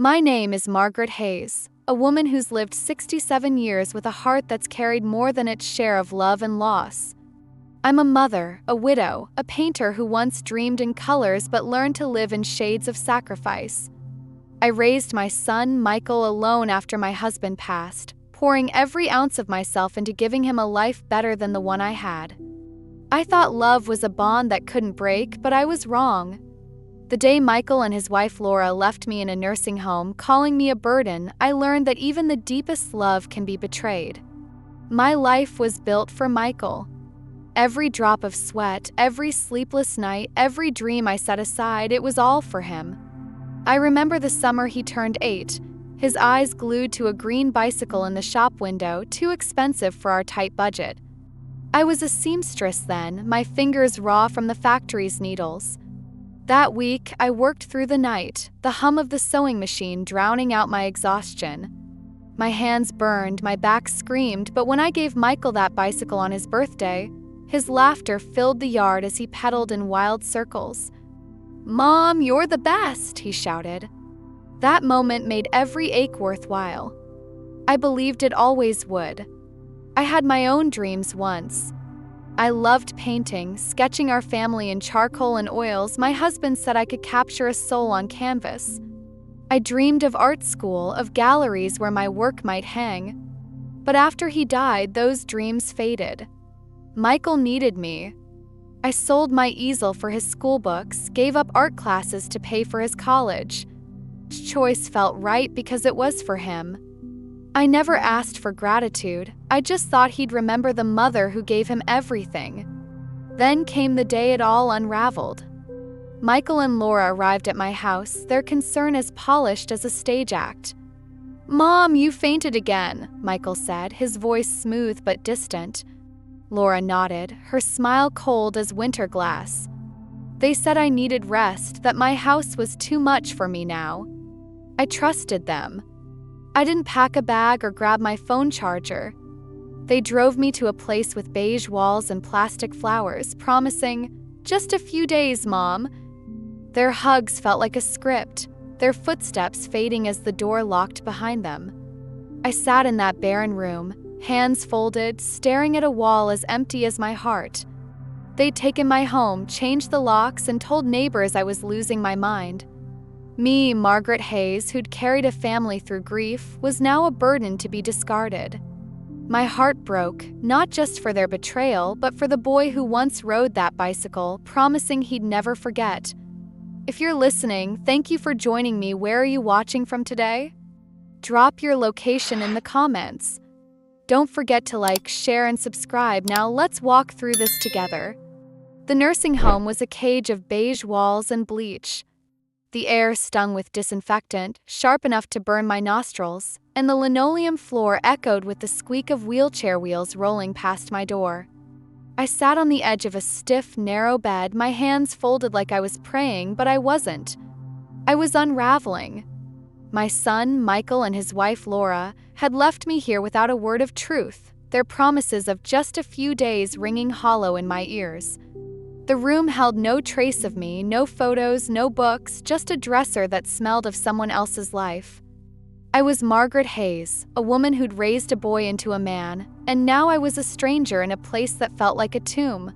My name is Margaret Hayes, a woman who's lived 67 years with a heart that's carried more than its share of love and loss. I'm a mother, a widow, a painter who once dreamed in colors but learned to live in shades of sacrifice. I raised my son, Michael, alone after my husband passed, pouring every ounce of myself into giving him a life better than the one I had. I thought love was a bond that couldn't break, but I was wrong. The day Michael and his wife Laura left me in a nursing home, calling me a burden, I learned that even the deepest love can be betrayed. My life was built for Michael. Every drop of sweat, every sleepless night, every dream I set aside, it was all for him. I remember the summer he turned 8, his eyes glued to a green bicycle in the shop window, too expensive for our tight budget. I was a seamstress then, my fingers raw from the factory's needles. That week, I worked through the night, the hum of the sewing machine drowning out my exhaustion. My hands burned, my back screamed, but when I gave Michael that bicycle on his birthday, his laughter filled the yard as he pedaled in wild circles. "Mom, you're the best," he shouted. That moment made every ache worthwhile. I believed it always would. I had my own dreams once. I loved painting, sketching our family in charcoal and oils. My husband said I could capture a soul on canvas. I dreamed of art school, of galleries where my work might hang. But after he died, those dreams faded. Michael needed me. I sold my easel for his school books, gave up art classes to pay for his college. Each choice felt right because it was for him. I never asked for gratitude. I just thought he'd remember the mother who gave him everything. Then came the day it all unraveled. Michael and Laura arrived at my house, their concern as polished as a stage act. "Mom, you fainted again," Michael said, his voice smooth but distant. Laura nodded, her smile cold as winter glass. They said I needed rest, that my house was too much for me now. I trusted them. I didn't pack a bag or grab my phone charger. They drove me to a place with beige walls and plastic flowers, promising, "Just a few days, Mom." Their hugs felt like a script, their footsteps fading as the door locked behind them. I sat in that barren room, hands folded, staring at a wall as empty as my heart. They'd taken my home, changed the locks, and told neighbors I was losing my mind. Me, Margaret Hayes, who'd carried a family through grief, was now a burden to be discarded. My heart broke, not just for their betrayal, but for the boy who once rode that bicycle, promising he'd never forget. If you're listening, thank you for joining me. Where are you watching from today? Drop your location in the comments. Don't forget to like, share, and subscribe. Now let's walk through this together. The nursing home was a cage of beige walls and bleach. The air stung with disinfectant, sharp enough to burn my nostrils, and the linoleum floor echoed with the squeak of wheelchair wheels rolling past my door. I sat on the edge of a stiff, narrow bed, my hands folded like I was praying, but I wasn't. I was unraveling. My son, Michael, and his wife, Laura, had left me here without a word of truth, their promises of just a few days ringing hollow in my ears. The room held no trace of me, no photos, no books, just a dresser that smelled of someone else's life. I was Margaret Hayes, a woman who'd raised a boy into a man, and now I was a stranger in a place that felt like a tomb.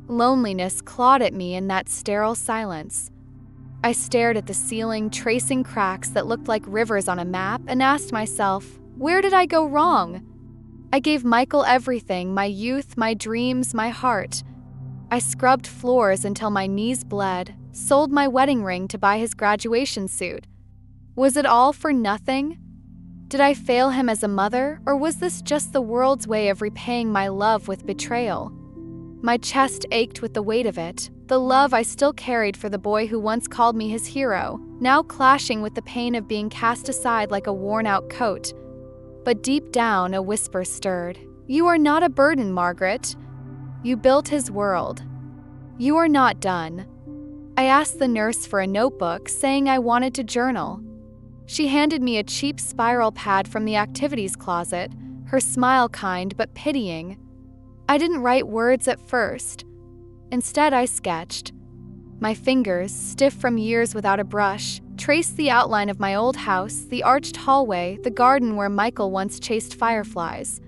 Loneliness clawed at me in that sterile silence. I stared at the ceiling, tracing cracks that looked like rivers on a map, and asked myself, where did I go wrong? I gave Michael everything, my youth, my dreams, my heart. I scrubbed floors until my knees bled, sold my wedding ring to buy his graduation suit. Was it all for nothing? Did I fail him as a mother, or was this just the world's way of repaying my love with betrayal? My chest ached with the weight of it, the love I still carried for the boy who once called me his hero, now clashing with the pain of being cast aside like a worn-out coat. But deep down, a whisper stirred. "You are not a burden, Margaret. You built his world. You are not done." I asked the nurse for a notebook, saying I wanted to journal. She handed me a cheap spiral pad from the activities closet, her smile kind but pitying. I didn't write words at first. Instead, I sketched. My fingers, stiff from years without a brush, traced the outline of my old house, the arched hallway, the garden where Michael once chased fireflies.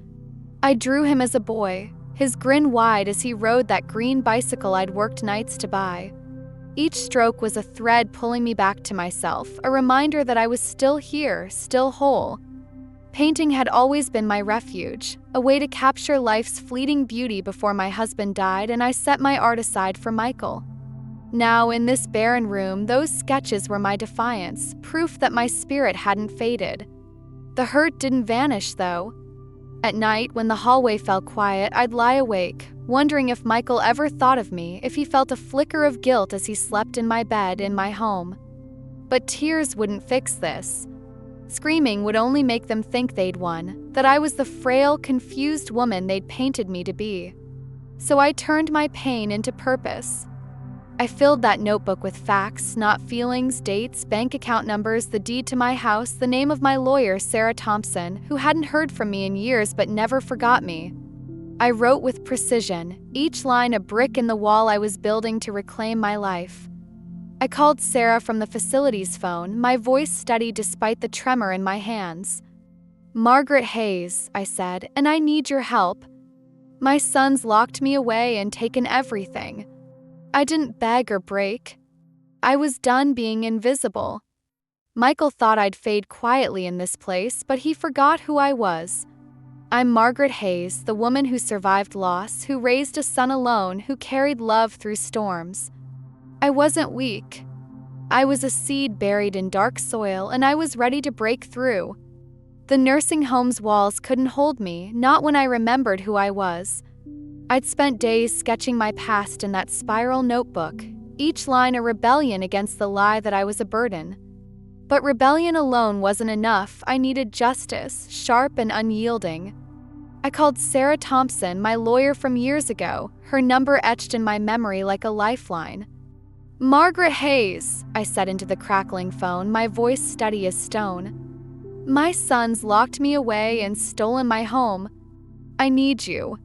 I drew him as a boy, his grin wide as he rode that green bicycle I'd worked nights to buy. Each stroke was a thread pulling me back to myself, a reminder that I was still here, still whole. Painting had always been my refuge, a way to capture life's fleeting beauty before my husband died, and I set my art aside for Michael. Now, in this barren room, those sketches were my defiance, proof that my spirit hadn't faded. The hurt didn't vanish, though. At night, when the hallway fell quiet, I'd lie awake, wondering if Michael ever thought of me, if he felt a flicker of guilt as he slept in my bed in my home. But tears wouldn't fix this. Screaming would only make them think they'd won, that I was the frail, confused woman they'd painted me to be. So I turned my pain into purpose. I filled that notebook with facts, not feelings, dates, bank account numbers, the deed to my house, the name of my lawyer, Sarah Thompson, who hadn't heard from me in years but never forgot me. I wrote with precision, each line a brick in the wall I was building to reclaim my life. I called Sarah from the facility's phone, my voice steady despite the tremor in my hands. "Margaret Hayes," I said, "and I need your help. My son's locked me away and taken everything. I didn't beg or break. I was done being invisible. Michael thought I'd fade quietly in this place, but he forgot who I was. I'm Margaret Hayes, the woman who survived loss, who raised a son alone, who carried love through storms. I wasn't weak. I was a seed buried in dark soil, and I was ready to break through. The nursing home's walls couldn't hold me, not when I remembered who I was. I'd spent days sketching my past in that spiral notebook, each line a rebellion against the lie that I was a burden. But rebellion alone wasn't enough. I needed justice, sharp and unyielding. I called Sarah Thompson, my lawyer from years ago, her number etched in my memory like a lifeline. "Margaret Hayes," I said into the crackling phone, my voice steady as stone. "My son's locked me away and stolen my home. I need you."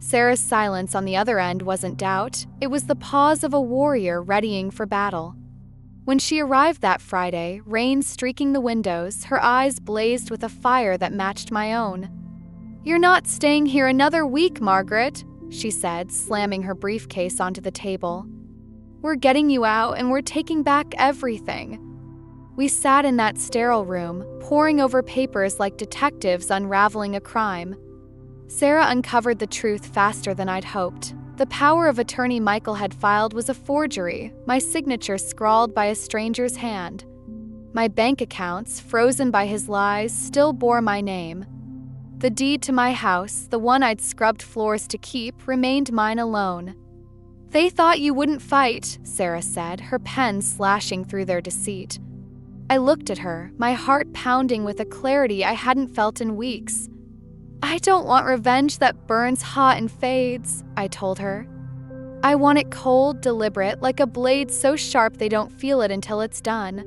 Sarah's silence on the other end wasn't doubt. It was the pause of a warrior readying for battle. When she arrived that Friday, rain streaking the windows, her eyes blazed with a fire that matched my own. "You're not staying here another week, Margaret," she said, slamming her briefcase onto the table. "We're getting you out, and we're taking back everything." We sat in that sterile room, poring over papers like detectives unraveling a crime. Sarah uncovered the truth faster than I'd hoped. The power of attorney Michael had filed was a forgery, my signature scrawled by a stranger's hand. My bank accounts, frozen by his lies, still bore my name. The deed to my house, the one I'd scrubbed floors to keep, remained mine alone. "They thought you wouldn't fight," Sarah said, her pen slashing through their deceit. I looked at her, my heart pounding with a clarity I hadn't felt in weeks. "I don't want revenge that burns hot and fades," I told her. "I want it cold, deliberate, like a blade so sharp they don't feel it until it's done."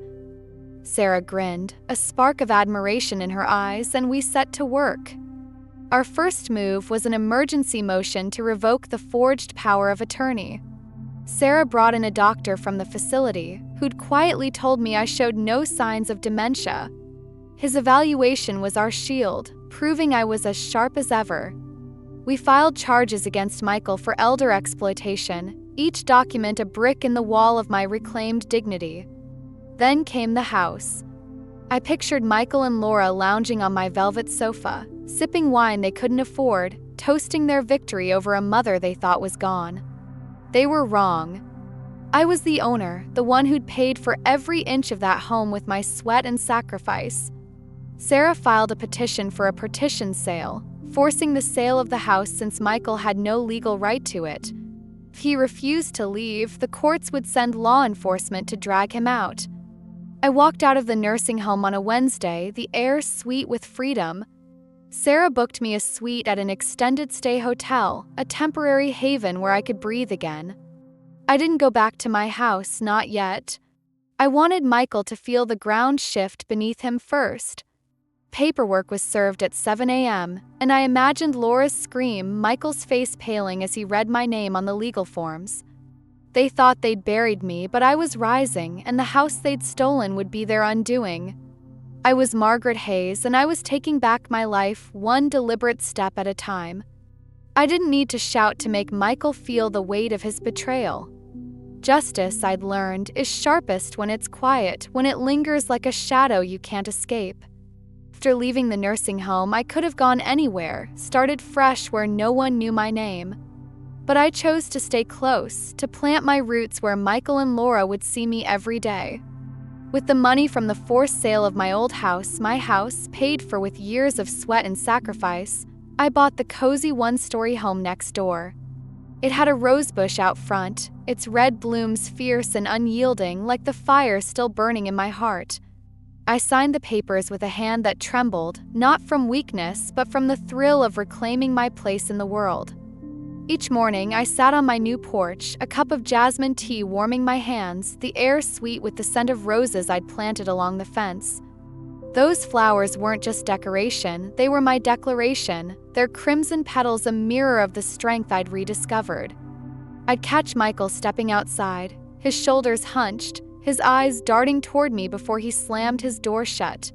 Sarah grinned, a spark of admiration in her eyes, and we set to work. Our first move was an emergency motion to revoke the forged power of attorney. Sarah brought in a doctor from the facility, who'd quietly told me I showed no signs of dementia. His evaluation was our shield, proving I was as sharp as ever. We filed charges against Michael for elder exploitation, each document a brick in the wall of my reclaimed dignity. Then came the house. I pictured Michael and Laura lounging on my velvet sofa, sipping wine they couldn't afford, toasting their victory over a mother they thought was gone. They were wrong. I was the owner, the one who'd paid for every inch of that home with my sweat and sacrifice. Sarah filed a petition for a partition sale, forcing the sale of the house since Michael had no legal right to it. If he refused to leave, the courts would send law enforcement to drag him out. I walked out of the nursing home on a Wednesday, the air sweet with freedom. Sarah booked me a suite at an extended stay hotel, a temporary haven where I could breathe again. I didn't go back to my house, not yet. I wanted Michael to feel the ground shift beneath him first. Paperwork was served at 7 a.m., and I imagined Laura's scream, Michael's face paling as he read my name on the legal forms. They thought they'd buried me, but I was rising, and the house they'd stolen would be their undoing. I was Margaret Hayes, and I was taking back my life one deliberate step at a time. I didn't need to shout to make Michael feel the weight of his betrayal. Justice, I'd learned, is sharpest when it's quiet, when it lingers like a shadow you can't escape. After leaving the nursing home, I could have gone anywhere, started fresh where no one knew my name. But I chose to stay close, to plant my roots where Michael and Laura would see me every day. With the money from the forced sale of my old house, my house, paid for with years of sweat and sacrifice, I bought the cozy one-story home next door. It had a rosebush out front, its red blooms fierce and unyielding like the fire still burning in my heart. I signed the papers with a hand that trembled, not from weakness, but from the thrill of reclaiming my place in the world. Each morning, I sat on my new porch, a cup of jasmine tea warming my hands, the air sweet with the scent of roses I'd planted along the fence. Those flowers weren't just decoration, they were my declaration, their crimson petals a mirror of the strength I'd rediscovered. I'd catch Michael stepping outside, his shoulders hunched, his eyes darting toward me before he slammed his door shut.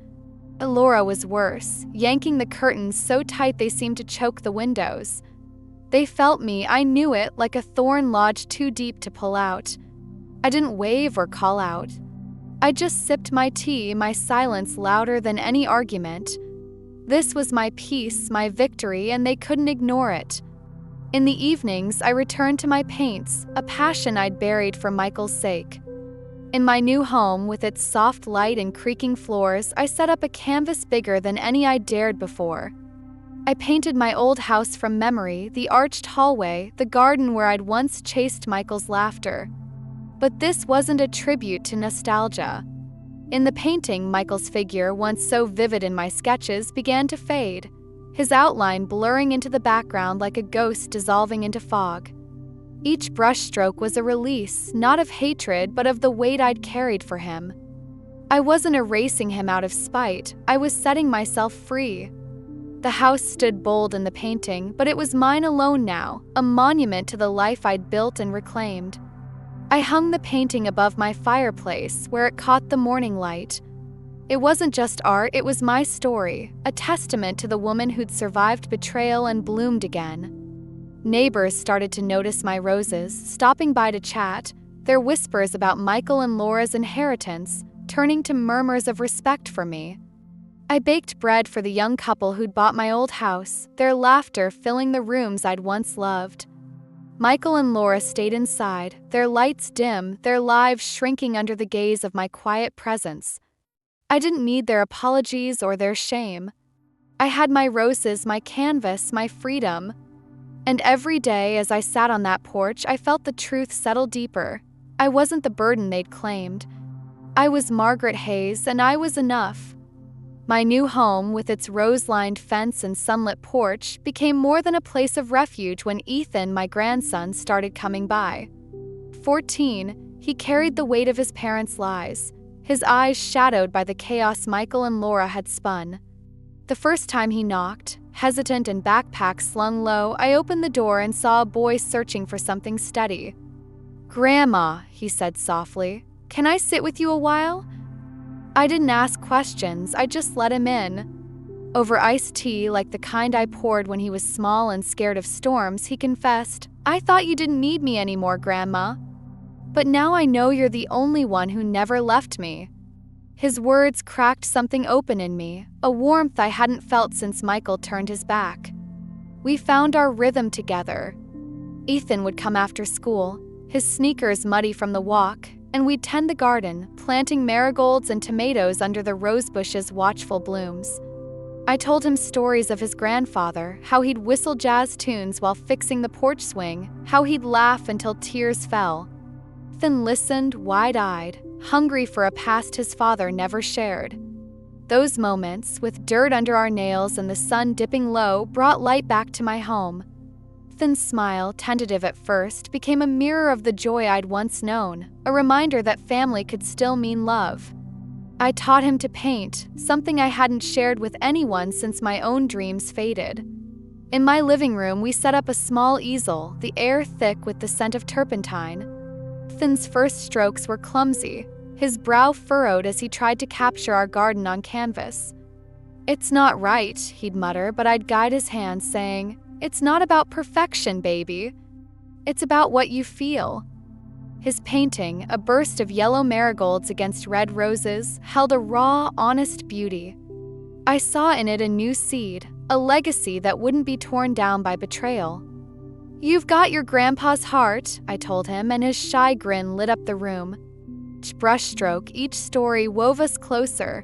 Laura was worse, yanking the curtains so tight they seemed to choke the windows. They felt me, I knew it, like a thorn lodged too deep to pull out. I didn't wave or call out. I just sipped my tea, my silence louder than any argument. This was my peace, my victory, and they couldn't ignore it. In the evenings, I returned to my paints, a passion I'd buried for Michael's sake. In my new home, with its soft light and creaking floors, I set up a canvas bigger than any I'd dared before. I painted my old house from memory, the arched hallway, the garden where I'd once chased Michael's laughter. But this wasn't a tribute to nostalgia. In the painting, Michael's figure, once so vivid in my sketches, began to fade, his outline blurring into the background like a ghost dissolving into fog. Each brushstroke was a release, not of hatred, but of the weight I'd carried for him. I wasn't erasing him out of spite, I was setting myself free. The house stood bold in the painting, but it was mine alone now, a monument to the life I'd built and reclaimed. I hung the painting above my fireplace, where it caught the morning light. It wasn't just art, it was my story, a testament to the woman who'd survived betrayal and bloomed again. Neighbors started to notice my roses, stopping by to chat, their whispers about Michael and Laura's inheritance, turning to murmurs of respect for me. I baked bread for the young couple who'd bought my old house, their laughter filling the rooms I'd once loved. Michael and Laura stayed inside, their lights dim, their lives shrinking under the gaze of my quiet presence. I didn't need their apologies or their shame. I had my roses, my canvas, my freedom. And every day as I sat on that porch, I felt the truth settle deeper. I wasn't the burden they'd claimed. I was Margaret Hayes, and I was enough. My new home, with its rose-lined fence and sunlit porch, became more than a place of refuge when Ethan, my grandson, started coming by. 14, he carried the weight of his parents' lies, his eyes shadowed by the chaos Michael and Laura had spun. The first time he knocked, hesitant and backpack slung low, I opened the door and saw a boy searching for something steady. "Grandma," he said softly, "can I sit with you a while?" I didn't ask questions, I just let him in. Over iced tea, like the kind I poured when he was small and scared of storms, he confessed, "I thought you didn't need me anymore, Grandma. But now I know you're the only one who never left me." His words cracked something open in me, a warmth I hadn't felt since Michael turned his back. We found our rhythm together. Ethan would come after school, his sneakers muddy from the walk, and we'd tend the garden, planting marigolds and tomatoes under the rosebush's watchful blooms. I told him stories of his grandfather, how he'd whistle jazz tunes while fixing the porch swing, how he'd laugh until tears fell. Ethan listened, wide-eyed, hungry for a past his father never shared. Those moments, with dirt under our nails and the sun dipping low, brought light back to my home. Ethan's smile, tentative at first, became a mirror of the joy I'd once known, a reminder that family could still mean love. I taught him to paint, something I hadn't shared with anyone since my own dreams faded. In my living room, we set up a small easel, the air thick with the scent of turpentine. Ethan's first strokes were clumsy, his brow furrowed as he tried to capture our garden on canvas. "It's not right," he'd mutter, but I'd guide his hand, saying, "It's not about perfection, baby. It's about what you feel." His painting, a burst of yellow marigolds against red roses, held a raw, honest beauty. I saw in it a new seed, a legacy that wouldn't be torn down by betrayal. "You've got your grandpa's heart," I told him, and his shy grin lit up the room. Each brushstroke, each story wove us closer.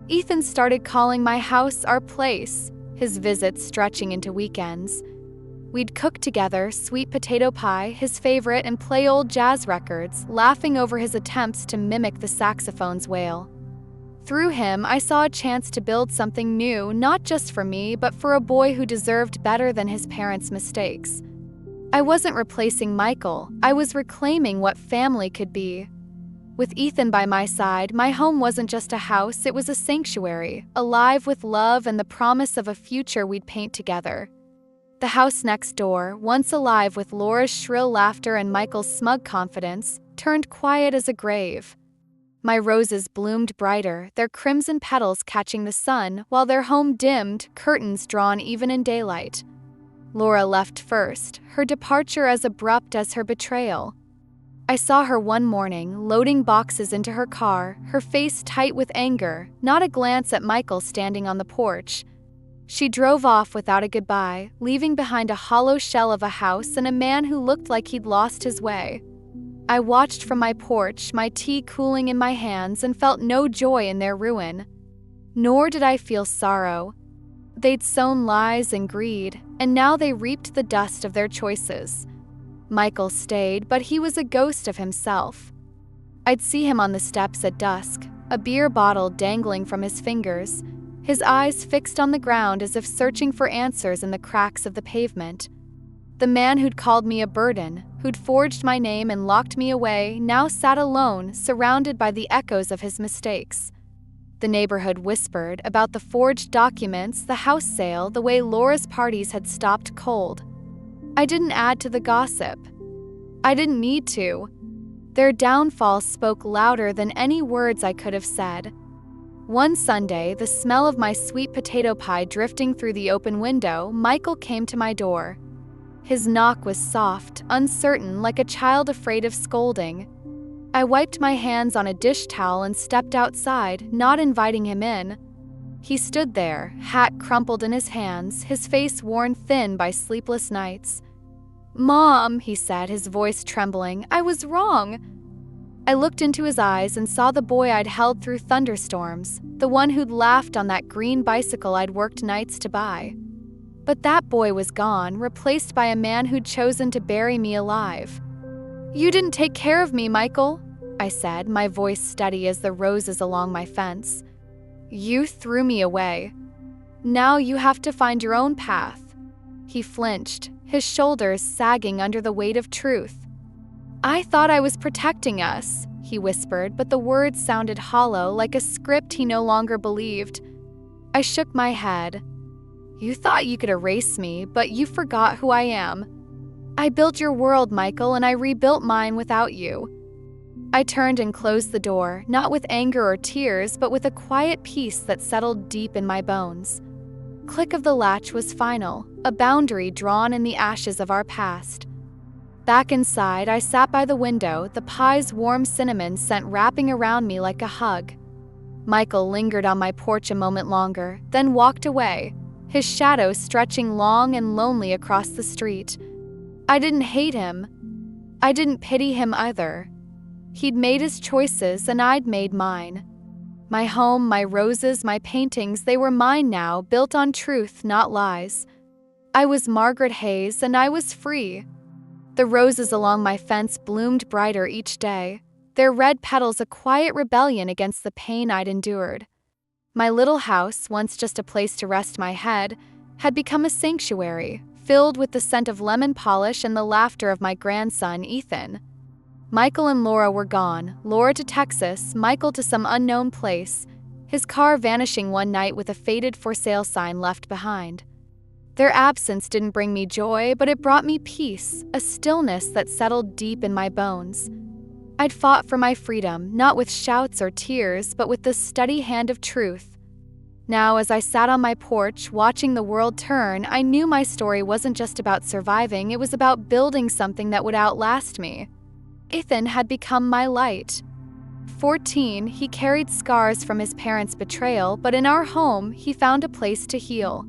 Ethan started calling my house our place, his visits stretching into weekends. We'd cook together sweet potato pie, his favorite, and play old jazz records, laughing over his attempts to mimic the saxophone's wail. Through him, I saw a chance to build something new, not just for me, but for a boy who deserved better than his parents' mistakes. I wasn't replacing Michael, I was reclaiming what family could be. With Ethan by my side, my home wasn't just a house, it was a sanctuary, alive with love and the promise of a future we'd paint together. The house next door, once alive with Laura's shrill laughter and Michael's smug confidence, turned quiet as a grave. My roses bloomed brighter, their crimson petals catching the sun, while their home dimmed, curtains drawn even in daylight. Laura left first, her departure as abrupt as her betrayal. I saw her one morning, loading boxes into her car, her face tight with anger, not a glance at Michael standing on the porch. She drove off without a goodbye, leaving behind a hollow shell of a house and a man who looked like he'd lost his way. I watched from my porch, my tea cooling in my hands, and felt no joy in their ruin. Nor did I feel sorrow. They'd sown lies and greed, and now they reaped the dust of their choices. Michael stayed, but he was a ghost of himself. I'd see him on the steps at dusk, a beer bottle dangling from his fingers, his eyes fixed on the ground as if searching for answers in the cracks of the pavement. The man who'd called me a burden, who'd forged my name and locked me away, now sat alone, surrounded by the echoes of his mistakes. The neighborhood whispered about the forged documents, the house sale, the way Laura's parties had stopped cold. I didn't add to the gossip. I didn't need to. Their downfall spoke louder than any words I could have said. One Sunday, the smell of my sweet potato pie drifting through the open window, Michael came to my door. His knock was soft, uncertain, like a child afraid of scolding. I wiped my hands on a dish towel and stepped outside, not inviting him in. He stood there, hat crumpled in his hands, his face worn thin by sleepless nights. "Mom," he said, his voice trembling, "I was wrong." I looked into his eyes and saw the boy I'd held through thunderstorms, the one who'd laughed on that green bicycle I'd worked nights to buy. But that boy was gone, replaced by a man who'd chosen to bury me alive. "You didn't take care of me, Michael," I said, my voice steady as the roses along my fence. "You threw me away. Now you have to find your own path." He flinched, his shoulders sagging under the weight of truth. "I thought I was protecting us," he whispered, but the words sounded hollow, like a script he no longer believed. I shook my head. "You thought you could erase me, but you forgot who I am. I built your world, Michael, and I rebuilt mine without you." I turned and closed the door, not with anger or tears, but with a quiet peace that settled deep in my bones. Click of the latch was final, a boundary drawn in the ashes of our past. Back inside, I sat by the window, the pie's warm cinnamon scent wrapping around me like a hug. Michael lingered on my porch a moment longer, then walked away, his shadow stretching long and lonely across the street. I didn't hate him. I didn't pity him either. He'd made his choices and I'd made mine. My home, my roses, my paintings, they were mine now, built on truth, not lies. I was Margaret Hayes and I was free. The roses along my fence bloomed brighter each day, their red petals a quiet rebellion against the pain I'd endured. My little house, once just a place to rest my head, had become a sanctuary, filled with the scent of lemon polish and the laughter of my grandson, Ethan. Michael and Laura were gone, Laura to Texas, Michael to some unknown place, his car vanishing one night with a faded for sale sign left behind. Their absence didn't bring me joy, but it brought me peace, a stillness that settled deep in my bones. I'd fought for my freedom, not with shouts or tears, but with the steady hand of truth. Now, as I sat on my porch, watching the world turn, I knew my story wasn't just about surviving, it was about building something that would outlast me. Ethan had become my light. 14, he carried scars from his parents' betrayal, but in our home, he found a place to heal.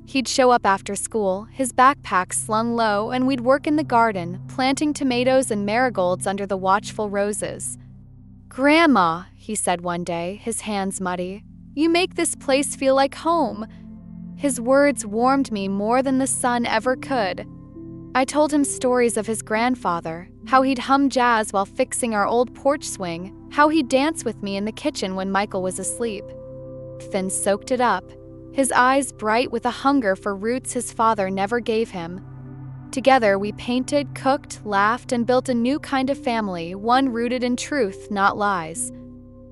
He'd show up after school, his backpack slung low, and we'd work in the garden, planting tomatoes and marigolds under the watchful roses. "Grandma," he said one day, his hands muddy, "you make this place feel like home." His words warmed me more than the sun ever could. I told him stories of his grandfather, how he'd hum jazz while fixing our old porch swing, how he'd dance with me in the kitchen when Michael was asleep. Finn soaked it up, his eyes bright with a hunger for roots his father never gave him. Together we painted, cooked, laughed, and built a new kind of family, one rooted in truth, not lies.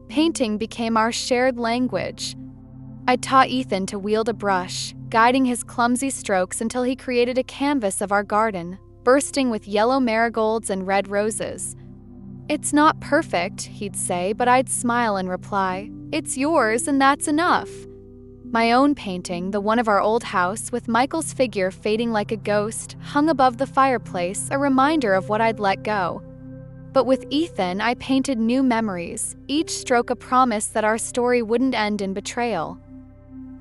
Painting became our shared language. I taught Ethan to wield a brush, guiding his clumsy strokes until he created a canvas of our garden, bursting with yellow marigolds and red roses. "It's not perfect," he'd say, but I'd smile and reply, "It's yours, and that's enough." My own painting, the one of our old house, with Michael's figure fading like a ghost, hung above the fireplace, a reminder of what I'd let go. But with Ethan, I painted new memories, each stroke a promise that our story wouldn't end in betrayal.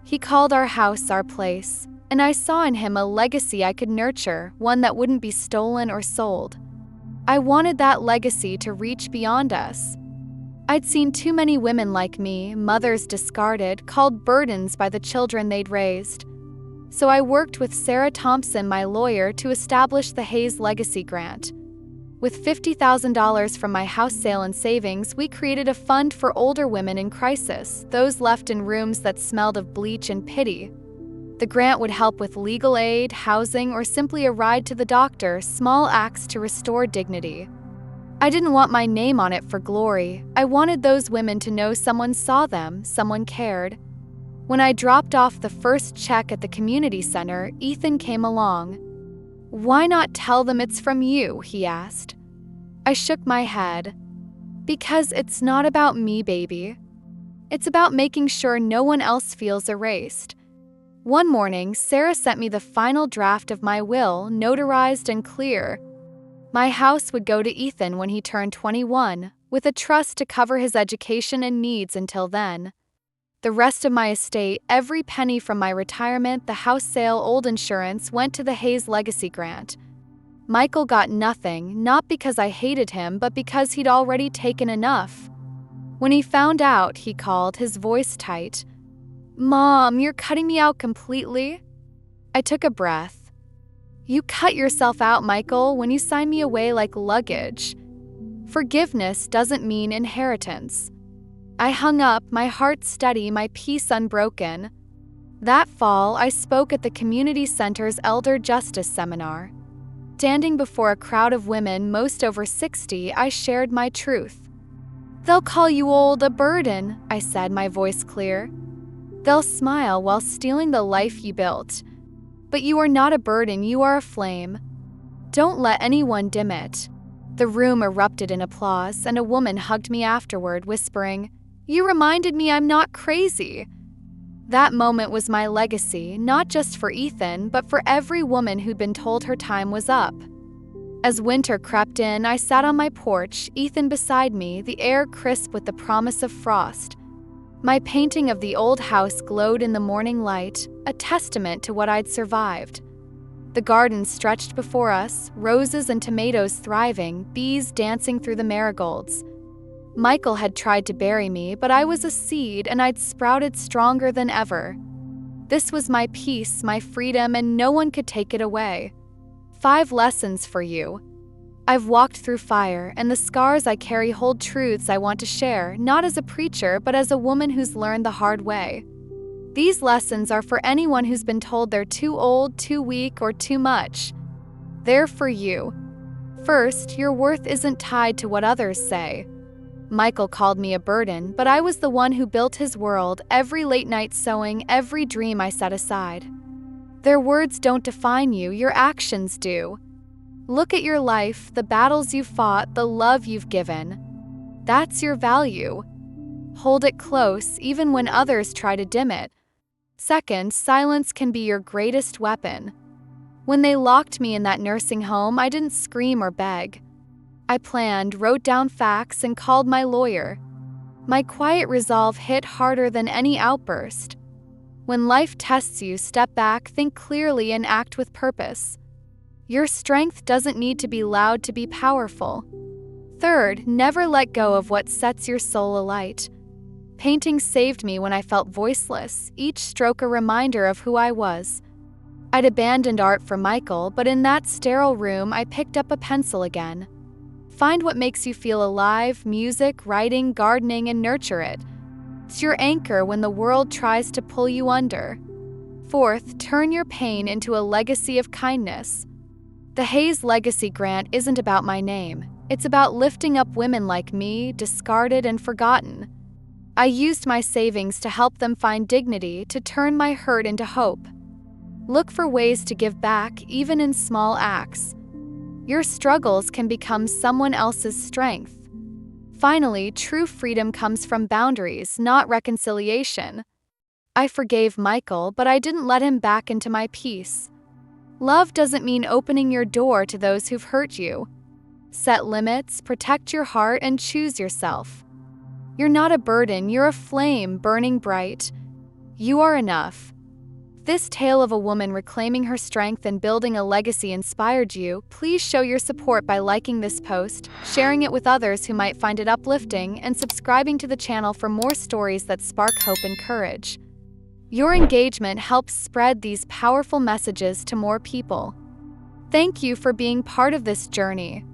He called our house our place, and I saw in him a legacy I could nurture, one that wouldn't be stolen or sold. I wanted that legacy to reach beyond us. I'd seen too many women like me, mothers discarded, called burdens by the children they'd raised. So I worked with Sarah Thompson, my lawyer, to establish the Hayes Legacy Grant. With $50,000 from my house sale and savings, we created a fund for older women in crisis, those left in rooms that smelled of bleach and pity. The grant would help with legal aid, housing, or simply a ride to the doctor, small acts to restore dignity. I didn't want my name on it for glory. I wanted those women to know someone saw them, someone cared. When I dropped off the first check at the community center, Ethan came along. "Why not tell them it's from you?" he asked. I shook my head. "Because it's not about me, baby. It's about making sure no one else feels erased." One morning, Sarah sent me the final draft of my will, notarized and clear. My house would go to Ethan when he turned 21, with a trust to cover his education and needs until then. The rest of my estate, every penny from my retirement, the house sale, old insurance, went to the Hayes Legacy Grant. Michael got nothing, not because I hated him, but because he'd already taken enough. When he found out, he called, his voice tight. "Mom, you're cutting me out completely?" I took a breath. "You cut yourself out, Michael, when you sign me away like luggage. Forgiveness doesn't mean inheritance." I hung up, my heart steady, my peace unbroken. That fall, I spoke at the community center's Elder Justice Seminar. Standing before a crowd of women, most over 60, I shared my truth. "They'll call you old, a burden," I said, my voice clear. "They'll smile while stealing the life you built. But you are not a burden, you are a flame. Don't let anyone dim it." The room erupted in applause, and a woman hugged me afterward, whispering, "You reminded me I'm not crazy." That moment was my legacy, not just for Ethan, but for every woman who'd been told her time was up. As winter crept in, I sat on my porch, Ethan beside me, the air crisp with the promise of frost. My painting of the old house glowed in the morning light, a testament to what I'd survived. The garden stretched before us, roses and tomatoes thriving, bees dancing through the marigolds. Michael had tried to bury me, but I was a seed and I'd sprouted stronger than ever. This was my peace, my freedom, and no one could take it away. 5 lessons for you. I've walked through fire, and the scars I carry hold truths I want to share, not as a preacher, but as a woman who's learned the hard way. These lessons are for anyone who's been told they're too old, too weak, or too much. They're for you. First, your worth isn't tied to what others say. Michael called me a burden, but I was the one who built his world, every late night sewing, every dream I set aside. Their words don't define you, your actions do. Look at your life, the battles you've fought, the love you've given. That's your value. Hold it close, even when others try to dim it. Second, silence can be your greatest weapon. When they locked me in that nursing home, I didn't scream or beg. I planned, wrote down facts, and called my lawyer. My quiet resolve hit harder than any outburst. When life tests you, step back, think clearly, and act with purpose. Your strength doesn't need to be loud to be powerful. Third, never let go of what sets your soul alight. Painting saved me when I felt voiceless, each stroke a reminder of who I was. I'd abandoned art for Michael, but in that sterile room, I picked up a pencil again. Find what makes you feel alive: music, writing, gardening, and nurture it. It's your anchor when the world tries to pull you under. Fourth, turn your pain into a legacy of kindness. The Hayes Legacy Grant isn't about my name. It's about lifting up women like me, discarded and forgotten. I used my savings to help them find dignity, to turn my hurt into hope. Look for ways to give back, even in small acts. Your struggles can become someone else's strength. Finally, true freedom comes from boundaries, not reconciliation. I forgave Michael, but I didn't let him back into my peace. Love doesn't mean opening your door to those who've hurt you. Set limits, protect your heart, and choose yourself. You're not a burden, you're a flame burning bright. You are enough. If this tale of a woman reclaiming her strength and building a legacy inspired you, please show your support by liking this post, sharing it with others who might find it uplifting, and subscribing to the channel for more stories that spark hope and courage. Your engagement helps spread these powerful messages to more people. Thank you for being part of this journey.